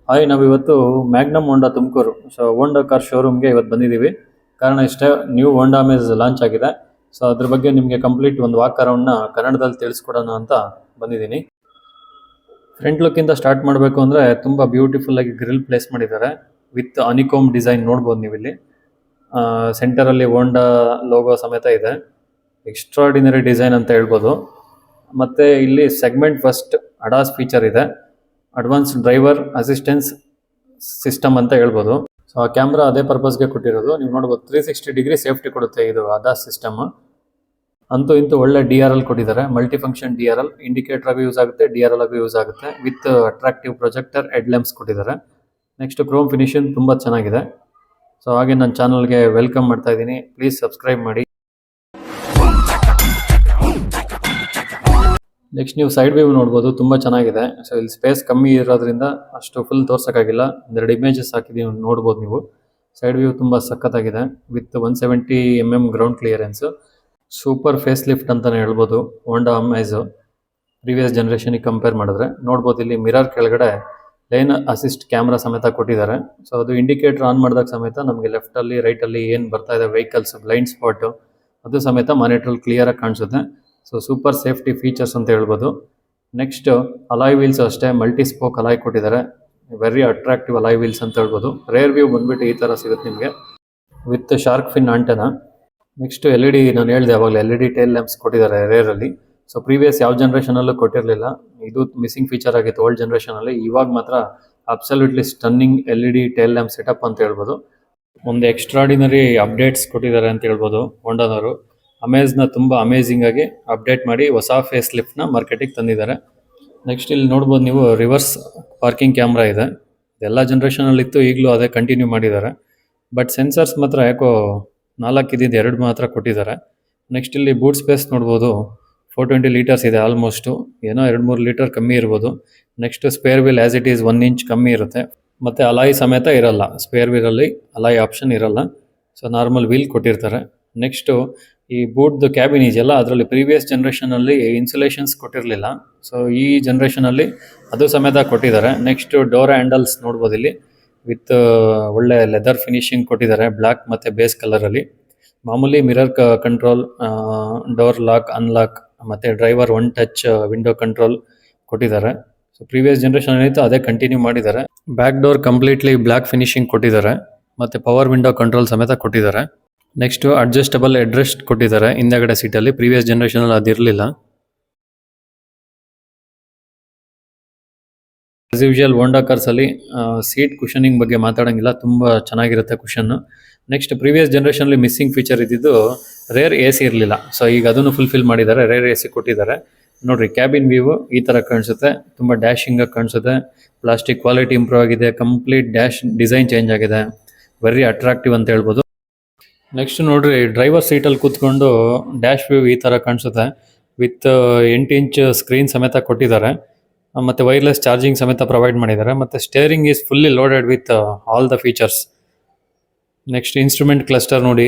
Hi, ನಾವಿವತ್ತು magnum ಹೋಂಡಾ ತುಮಕೂರು ಹೋಂಡಾ car ಶೋರೂಮ್ಗೆ ಇವತ್ತು ಬಂದಿದ್ದೀವಿ. ಕಾರಣ ಇಷ್ಟೇ, ನ್ಯೂ ಹೋಂಡಾ ಅಮೇಜ್ ಲಾಂಚ್ ಆಗಿದೆ. ಅದ್ರ ಬಗ್ಗೆ ನಿಮಗೆ ಕಂಪ್ಲೀಟ್ ಒಂದು ವಾಕ್ ಅರೌಂಡ್ನ ಕನ್ನಡದಲ್ಲಿ ತಿಳಿಸ್ಕೊಡೋಣ ಅಂತ ಬಂದಿದ್ದೀನಿ. ಫ್ರಂಟ್ ಲುಕ್ಕಿಂದ ಸ್ಟಾರ್ಟ್ ಮಾಡಬೇಕು ಅಂದರೆ ತುಂಬ ಬ್ಯೂಟಿಫುಲ್ ಆಗಿ ಗ್ರಿಲ್ ಪ್ಲೇಸ್ ಮಾಡಿದ್ದಾರೆ ವಿತ್ ಅನಿಕೋಮ್ ಡಿಸೈನ್ ನೋಡ್ಬೋದು ನೀವು ಇಲ್ಲಿ. ಸೆಂಟರಲ್ಲಿ ಹೋಂಡಾ ಲೋಗೋ ಸಮೇತ ಇದೆ. ಎಕ್ಸ್ಟ್ರಾರ್ಡಿನರಿ ಡಿಸೈನ್ ಅಂತ ಹೇಳ್ಬೋದು. ಮತ್ತು ಇಲ್ಲಿ ಸೆಗ್ಮೆಂಟ್ ಫಸ್ಟ್ ಅಡಾಸ್ ಫೀಚರ್ ಇದೆ, ಅಡ್ವಾನ್ಸ್ ಡ್ರೈವರ್ ಅಸಿಸ್ಟೆನ್ಸ್ ಸಿಸ್ಟಮ್ ಅಂತ ಹೇಳ್ಬೋದು. ಆ ಕ್ಯಾಮ್ರಾ ಅದೇ ಪರ್ಪಸ್ಗೆ ಕೊಟ್ಟಿರೋದು. ನೀವು ನೋಡ್ಬೋದು 360 ಡಿಗ್ರಿ ಸೇಫ್ಟಿ ಕೊಡುತ್ತೆ ಇದು ಅಡಾಸ್ ಸಿಸ್ಟಮ್. ಅಂತೂ ಇಂತೂ ಒಳ್ಳೆ DRL ಕೊಟ್ಟಿದ್ದಾರೆ, ಮಲ್ಟಿ ಫಂಕ್ಷನ್ DRL. ಇಂಡಿಕೇಟರ್ ಆಗಿ ಯೂಸ್ ಆಗುತ್ತೆ, DRL ಆಗಿ ಯೂಸ್ ಆಗುತ್ತೆ. With attractive projector head lamps ಕೊಟ್ಟಿದ್ದಾರೆ. ನೆಕ್ಸ್ಟ್ ಕ್ರೋಮ್ ಫಿನಿಶಿಂಗ್ ತುಂಬ ಚೆನ್ನಾಗಿದೆ. ಹಾಗೆ ನನ್ನ ಚಾನಲ್ಗೆ ವೆಲ್ಕಮ್ ಮಾಡ್ತಾ ಇದ್ದೀನಿ. ಪ್ಲೀಸ್ ಸಬ್ಸ್ಕ್ರೈಬ್ ಮಾಡಿ. ನೆಕ್ಸ್ಟ್ ನೀವು ಸೈಡ್ ವ್ಯೂ ನೋಡ್ಬೋದು, ತುಂಬ ಚೆನ್ನಾಗಿದೆ. ಇಲ್ಲಿ ಸ್ಪೇಸ್ ಕಮ್ಮಿ ಇರೋದ್ರಿಂದ ಅಷ್ಟು ಫುಲ್ ತೋರ್ಸೋಕ್ಕಾಗಿಲ್ಲ. ಒಂದೆರಡು ಇಮೇಜಸ್ ಹಾಕಿದ್ದೀವಿ, ನೋಡ್ಬೋದು ನೀವು. ಸೈಡ್ ವ್ಯೂ ತುಂಬ ಸಖತ್ತಾಗಿದೆ with 170 mm ground clearance. Super face lift ಅಂತಲೇ ಹೇಳ್ಬೋದು ಹೋಂಡಾ ಅಮೇಜ್. ಪ್ರೀವಿಯಸ್ ಜನ್ರೇಷನಿಗೆ ಕಂಪೇರ್ ಮಾಡಿದ್ರೆ ನೋಡ್ಬೋದು, ಇಲ್ಲಿ ಮಿರರ್ ಕೆಳಗಡೆ ಲೈನ್ ಅಸಿಸ್ಟ್ ಕ್ಯಾಮ್ರಾ ಸಮೇತ ಕೊಟ್ಟಿದ್ದಾರೆ. ಅದು ಇಂಡಿಕೇಟರ್ ಆನ್ ಮಾಡಿದಾಗ ಸಮೇತ ನಮಗೆ ಲೆಫ್ಟಲ್ಲಿ ರೈಟಲ್ಲಿ ಏನು ಬರ್ತಾ ಇದೆ ವೆಹಿಕಲ್ಸ್ ಬ್ಲೈಂಡ್ ಸ್ಪಾಟು ಅದು ಸಮೇತ ಮಾನಿಟ್ರಲ್ಲಿ ಕ್ಲಿಯರಾಗಿ ಕಾಣಿಸುತ್ತೆ. ಸೂಪರ್ ಸೇಫ್ಟಿ ಫೀಚರ್ಸ್ ಅಂತ ಹೇಳ್ಬೋದು. ನೆಕ್ಸ್ಟ್ ಅಲಾಯ್ ವೀಲ್ಸ್ ಅಷ್ಟೇ ಮಲ್ಟಿ ಸ್ಪೋಕ್ ಅಲಾಯ್ ಕೊಟ್ಟಿದ್ದಾರೆ. ವೆರಿ ಅಟ್ರಾಕ್ಟಿವ್ ಅಲಾಯ್ ವೀಲ್ಸ್ ಅಂತ ಹೇಳ್ಬೋದು. ರೇರ್ ವ್ಯೂ ಬಂದ್ಬಿಟ್ಟು ಈ ಥರ ಸಿಗುತ್ತೆ ನಿಮಗೆ with shark fin antenna. Next LED, ನಾನು ಹೇಳಿದೆ ಅವಾಗಲೇ LED ಟೇಲ್ ಲ್ಯಾಂಪ್ಸ್ ಕೊಟ್ಟಿದ್ದಾರೆ ರೇರಲ್ಲಿ. ಪ್ರೀವಿಯಸ್ ಯಾವ ಜನ್ರೇಷನಲ್ಲೂ ಕೊಟ್ಟಿರಲಿಲ್ಲ. ಇದು ಮಿಸ್ಸಿಂಗ್ ಫೀಚರ್ ಆಗಿತ್ತು ಓಲ್ಡ್ ಜನ್ರೇಷನಲ್ಲಿ. ಇವಾಗ ಮಾತ್ರ absolutely stunning LED tail lamp setup ಅಂತ ಹೇಳ್ಬೋದು. ಒಂದು ಎಕ್ಸ್ಟ್ರಾಡಿನರಿ ಅಪ್ಡೇಟ್ಸ್ ಕೊಟ್ಟಿದ್ದಾರೆ ಅಂತ ಹೇಳ್ಬೋದು ಹೋಂಡಾದವರು. ಅಮೇಜ್ನ ತುಂಬ ಅಮೇಝಿಂಗ್ ಆಗಿ ಅಪ್ಡೇಟ್ ಮಾಡಿ ಹೊಸ ಫೇಸ್ ಲಿಫ್ಟ್ನ ಮಾರ್ಕೆಟಿಗೆ ತಂದಿದ್ದಾರೆ. ನೆಕ್ಸ್ಟ್ ಇಲ್ಲಿ ನೋಡ್ಬೋದು ನೀವು, ರಿವರ್ಸ್ ಪಾರ್ಕಿಂಗ್ ಕ್ಯಾಮ್ರಾ ಇದೆ. ಎಲ್ಲ ಜನ್ರೇಷನಲ್ಲಿತ್ತು, ಈಗಲೂ ಅದೇ ಕಂಟಿನ್ಯೂ ಮಾಡಿದ್ದಾರೆ. ಬಟ್ ಸೆನ್ಸರ್ಸ್ ಮಾತ್ರ ಯಾಕೋ 4 ಇದ್ದಿದ್ದು 2 ಮಾತ್ರ ಕೊಟ್ಟಿದ್ದಾರೆ. ನೆಕ್ಸ್ಟ್ ಇಲ್ಲಿ ಬೂಟ್ ಸ್ಪೇಸ್ ನೋಡ್ಬೋದು, 420 ಲೀಟರ್ಸ್ ಇದೆ ಆಲ್ಮೋಸ್ಟು. ಏನೋ 2-3 ಲೀಟರ್ ಕಮ್ಮಿ ಇರ್ಬೋದು. Next spare wheel as it is 1 inch ಕಮ್ಮಿ ಇರುತ್ತೆ. ಮತ್ತು ಅಲಾಯ್ ಸಮೇತ ಇರಲ್ಲ, ಸ್ಪೇರ್ ವೀಲಲ್ಲಿ ಅಲಾಯ್ ಆಪ್ಷನ್ ಇರಲ್ಲ. ನಾರ್ಮಲ್ ವೀಲ್ ಕೊಟ್ಟಿರ್ತಾರೆ. ನೆಕ್ಸ್ಟು ಈ ಬೂಟ್ದು ಕ್ಯಾಬಿನ್ ಇದೆಯಲ್ಲ, ಅದರಲ್ಲಿ ಪ್ರೀವಿಯಸ್ ಜನ್ರೇಷನಲ್ಲಿ ಇನ್ಸುಲೇಷನ್ಸ್ ಕೊಟ್ಟಿರಲಿಲ್ಲ. ಈ ಜನ್ರೇಷನಲ್ಲಿ ಅದು ಸಮೇತ ಕೊಟ್ಟಿದ್ದಾರೆ. ನೆಕ್ಸ್ಟ್ ಡೋರ್ ಹ್ಯಾಂಡಲ್ಸ್ ನೋಡ್ಬೋದು ಇಲ್ಲಿ ವಿತ್ ಒಳ್ಳೆ ಲೆದರ್ ಫಿನಿಶಿಂಗ್ ಕೊಟ್ಟಿದ್ದಾರೆ, ಬ್ಲ್ಯಾಕ್ ಮತ್ತು ಬೇಸ್ ಕಲರಲ್ಲಿ. ಮಾಮೂಲಿ mirror control, door lock unlock ಮತ್ತು driver one touch window control ಕೊಟ್ಟಿದ್ದಾರೆ. ಪ್ರೀವಿಯಸ್ ಜನ್ರೇಷನ್ ಏನಿತ್ತು ಅದೇ ಕಂಟಿನ್ಯೂ ಮಾಡಿದ್ದಾರೆ. Back door completely black finishing ಕೊಟ್ಟಿದ್ದಾರೆ ಮತ್ತು ಪವರ್ ವಿಂಡೋ ಕಂಟ್ರೋಲ್ ಸಮೇತ ಕೊಟ್ಟಿದ್ದಾರೆ. ನೆಕ್ಸ್ಟು ಅಡ್ಜಸ್ಟಬಲ್ ಹೆಡ್ರೆಸ್ಟ್ ಕೊಟ್ಟಿದ್ದಾರೆ ಹಿಂದೆಗಡೆ ಸೀಟಲ್ಲಿ. ಪ್ರೀವಿಯಸ್ ಜನ್ರೇಷನಲ್ಲಿ ಅದಿರಲಿಲ್ಲ. ಆಸ್ ಯೂಶುವಲ್ ಹೋಂಡಾ ಕಾರ್ಸಲ್ಲಿ ಸೀಟ್ ಕುಷನಿಂಗ್ ಬಗ್ಗೆ ಮಾತಾಡೋಂಗಿಲ್ಲ, ತುಂಬ ಚೆನ್ನಾಗಿರುತ್ತೆ ಕುಷನ್ನು. ನೆಕ್ಸ್ಟ್ ಪ್ರೀವಿಯಸ್ ಜನ್ರೇಷನಲ್ಲಿ ಮಿಸ್ಸಿಂಗ್ ಫೀಚರ್ ಇದ್ದಿದ್ದು ರೇರ್ AC ಇರಲಿಲ್ಲ. ಈಗ ಅದನ್ನು ಫುಲ್ಫಿಲ್ ಮಾಡಿದ್ದಾರೆ, ರೇರ್ AC ಕೊಟ್ಟಿದ್ದಾರೆ. ನೋಡಿರಿ, ಕ್ಯಾಬಿನ್ ವ್ಯೂ ಈ ಥರ ಕಾಣಿಸುತ್ತೆ, ತುಂಬ ಡ್ಯಾಶಿಂಗಾಗಿ ಕಾಣಿಸುತ್ತೆ. ಪ್ಲಾಸ್ಟಿಕ್ ಕ್ವಾಲಿಟಿ ಇಂಪ್ರೂವ್ ಆಗಿದೆ, ಕಂಪ್ಲೀಟ್ ಡ್ಯಾಶ್ ಡಿಸೈನ್ ಚೇಂಜ್ ಆಗಿದೆ, ವೆರಿ ಅಟ್ರಾಕ್ಟಿವ್ ಅಂತ ಹೇಳ್ಬೋದು. ನೆಕ್ಸ್ಟ್ ನೋಡ್ರಿ, ಡ್ರೈವರ್ ಸೀಟಲ್ಲಿ ಕೂತ್ಕೊಂಡು ಡ್ಯಾಶ್ ವ್ಯೂ ಈ ಥರ ಕಾಣಿಸುತ್ತೆ ವಿತ್ 8 ಇಂಚ್ ಸ್ಕ್ರೀನ್ ಸಮೇತ ಕೊಟ್ಟಿದ್ದಾರೆ. ಮತ್ತು ವೈರ್ಲೆಸ್ ಚಾರ್ಜಿಂಗ್ ಸಮೇತ ಪ್ರೊವೈಡ್ ಮಾಡಿದ್ದಾರೆ. ಮತ್ತು steering is fully loaded with all the features. Next instrument cluster ನೋಡಿ,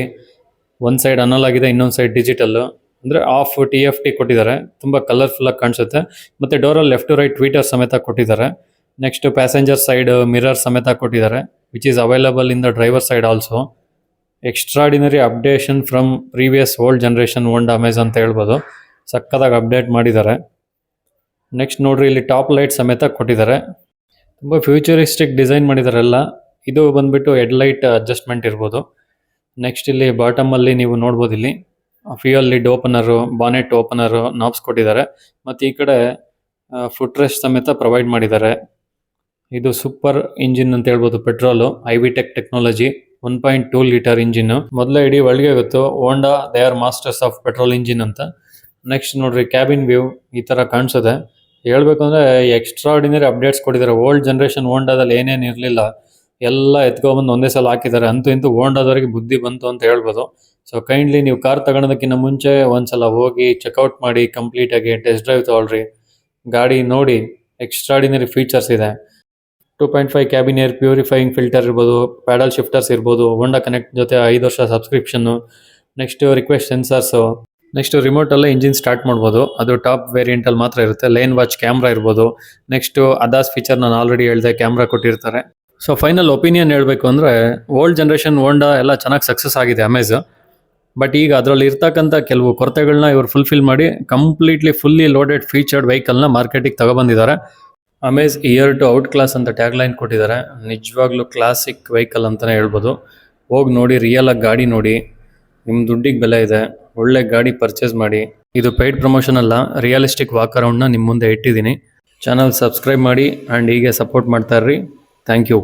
ಒಂದು ಸೈಡ್ ಅನಲಾಗ್ ಇದೆ, ಇನ್ನೊಂದು ಸೈಡ್ ಡಿಜಿಟಲ್ಲು, ಅಂದರೆ ಆಫ್ TFT ಕೊಟ್ಟಿದ್ದಾರೆ. ತುಂಬ ಕಲರ್ಫುಲ್ಲಾಗಿ ಕಾಣಿಸುತ್ತೆ. ಮತ್ತು ಡೋರಲ್ಲಿ ಲೆಫ್ಟ್ ಟು ರೈಟ್ ಟ್ವೀಟರ್ ಸಮೇತ ಕೊಟ್ಟಿದ್ದಾರೆ. ನೆಕ್ಸ್ಟ್ ಪ್ಯಾಸೆಂಜರ್ ಸೈಡ್ ಮಿರರ್ ಸಮೇತ ಕೊಟ್ಟಿದ್ದಾರೆ, which is available in the driver side also. Extraordinary updation from previous old generation Honda Amaze ಅಂತ ಹೇಳ್ಬೋದು. ಸಕ್ಕತ್ತಾಗಿ ಅಪ್ಡೇಟ್ ಮಾಡಿದ್ದಾರೆ. ನೆಕ್ಸ್ಟ್ ನೋಡ್ರಿ, ಇಲ್ಲಿ ಟಾಪ್ ಲೈಟ್ ಸಮೇತ ಕೊಟ್ಟಿದ್ದಾರೆ. ತುಂಬ ಫ್ಯೂಚರಿಸ್ಟಿಕ್ ಡಿಸೈನ್ ಮಾಡಿದ್ದಾರೆ ಎಲ್ಲ. ಇದು ಬಂದ್ಬಿಟ್ಟು ಹೆಡ್ಲೈಟ್ ಅಡ್ಜಸ್ಟ್ಮೆಂಟ್ ಇರ್ಬೋದು. ನೆಕ್ಸ್ಟ್ ಇಲ್ಲಿ ಬಾಟಮಲ್ಲಿ ನೀವು ನೋಡ್ಬೋದು, ಇಲ್ಲಿ ಫ್ಯೂಯಲ್ ಲಿಡ್ ಓಪನರು, ಬಾನೆಟ್ ಓಪನರು, ನಾಬ್ಸ್ ಕೊಟ್ಟಿದ್ದಾರೆ. ಮತ್ತು ಈ ಕಡೆ ಫುಟ್ ರೆಸ್ಟ್ ಸಮೇತ ಪ್ರೊವೈಡ್ ಮಾಡಿದ್ದಾರೆ. ಇದು ಸೂಪರ್ ಇಂಜಿನ್ ಅಂತ ಹೇಳ್ಬೋದು, petrol, IVTEC technology, 1.2 litre engine. ಮೊದಲೇ ಇಡೀ ಒಳಗೆ ಗೊತ್ತು Honda they are masters of petrol engine ಅಂತ. ನೆಕ್ಸ್ಟ್ ನೋಡ್ರಿ, ಕ್ಯಾಬಿನ್ ವ್ಯೂ ಈ ಥರ ಕಾಣಿಸುತ್ತೆ. ಹೇಳ್ಬೇಕು ಅಂದರೆ ಎಕ್ಸ್ಟ್ರಾಡಿನರಿ ಅಪ್ಡೇಟ್ಸ್ ಕೊಟ್ಟಿದ್ದಾರೆ. ಓಲ್ಡ್ ಜನ್ರೇಷನ್ ಹೋಂಡಾದಲ್ಲಿ ಏನೇನು ಇರಲಿಲ್ಲ ಎಲ್ಲ ಎತ್ಕೊಬಂದು ಒಂದೇ ಸಲ ಹಾಕಿದ್ದಾರೆ. ಅಂತೂ ಇಂತೂ ಹೋಂಡಾದವರಿಗೆ ಬುದ್ಧಿ ಬಂತು ಅಂತ ಹೇಳ್ಬೋದು. ಕೈಂಡ್ಲಿ ನೀವು ಕಾರ್ ತಗೊಳೋದಕ್ಕಿಂತ ಮುಂಚೆ ಒಂದ್ಸಲ ಹೋಗಿ ಚೆಕ್ಔಟ್ ಮಾಡಿ, ಕಂಪ್ಲೀಟಾಗಿ ಟೆಸ್ಟ್ ಡ್ರೈವ್ ತೊಗೊಳ್ರಿ, ಗಾಡಿ ನೋಡಿ. ಎಕ್ಸ್ಟ್ರಾಡಿನರಿ ಫೀಚರ್ಸ್ ಇದೆ. 2.5 ಕ್ಯಾಬಿನ್ ಏರ್ ಪ್ಯೂರಿಫೈಯಿಂಗ್ ಫಿಲ್ಟರ್ ಇರ್ಬೋದು, ಪ್ಯಾಡಲ್ ಶಿಫ್ಟರ್ಸ್ ಇರ್ಬೋದು, ಹೋಂಡಾ ಕನೆಕ್ಟ್ ಜೊತೆ 5 ವರ್ಷ subscription. Next request sensors, next ರಿಮೋಟಲ್ಲೇ ಇಂಜಿನ್ ಸ್ಟಾರ್ಟ್ ಮಾಡ್ಬೋದು. ಅದು ಟಾಪ್ ವೇರಿಯಂಟಲ್ಲಿ ಮಾತ್ರ ಇರುತ್ತೆ. ಲೈನ್ ವಾಚ್ ಕ್ಯಾಮ್ರಾ ಇರ್ಬೋದು. ನೆಕ್ಸ್ಟ್ ಅದಾಸ್ ಫೀಚರ್ ನಾನು ಆಲ್ರೆಡಿ ಹೇಳಿದೆ, ಕ್ಯಾಮ್ರಾ ಕೊಟ್ಟಿರ್ತಾರೆ. ಸೊ ಫೈನಲ್ ಒಪಿನಿಯನ್ ಹೇಳಬೇಕು ಅಂದರೆ, ಓಲ್ಡ್ ಜನ್ರೇಷನ್ ಹೋಂಡಾ ಎಲ್ಲ ಚೆನ್ನಾಗಿ ಸಕ್ಸಸ್ ಆಗಿದೆ ಅಮೇಜ್. ಬಟ್ ಈಗ ಅದರಲ್ಲಿ ಇರ್ತಕ್ಕಂಥ ಕೆಲವು ಕೊರತೆಗಳನ್ನ ಇವರು ಫುಲ್ಫಿಲ್ ಮಾಡಿ ಕಂಪ್ಲೀಟ್ಲಿ ಫುಲ್ಲಿ ಲೋಡೆಡ್ ಫೀಚರ್ಡ್ ವೆಹಿಕಲ್ನ ಮಾರ್ಕೆಟಿಗೆ ತಗೊಬಂದಿದ್ದಾರೆ. Amaze year to outclass ಅಂತ ಟ್ಯಾಗ್ ಲೈನ್ ಕೊಟ್ಟಿದ್ದಾರೆ. ನಿಜವಾಗ್ಲೂ ಕ್ಲಾಸಿಕ್ ವೆಹಿಕಲ್ ಅಂತಲೇ ಹೇಳ್ಬೋದು. ಹೋಗಿ ನೋಡಿ, ರಿಯಲ್ ಆಗಿ ಗಾಡಿ ನೋಡಿ, ನಿಮ್ಮ ದುಡ್ಡಿಗೆ ಬೆಲೆ ಇದೆ, ಒಳ್ಳೆ ಗಾಡಿ ಪರ್ಚೇಸ್ ಮಾಡಿ. ಇದು ಪೇಯ್ಡ್ ಪ್ರಮೋಷನ್ ಅಲ್ಲ, ರಿಯಲಿಸ್ಟಿಕ್ ವಾಕ್ ಅರೌಂಡ್ನ ನಿಮ್ಮ ಮುಂದೆ ಇಟ್ಟಿದ್ದೀನಿ. ಚಾನಲ್ ಸಬ್ಸ್ಕ್ರೈಬ್ ಮಾಡಿ ಆ್ಯಂಡ್ ಹೀಗೆ ಸಪೋರ್ಟ್ ಮಾಡ್ತಾ ಇರ್ರಿ. Thank you.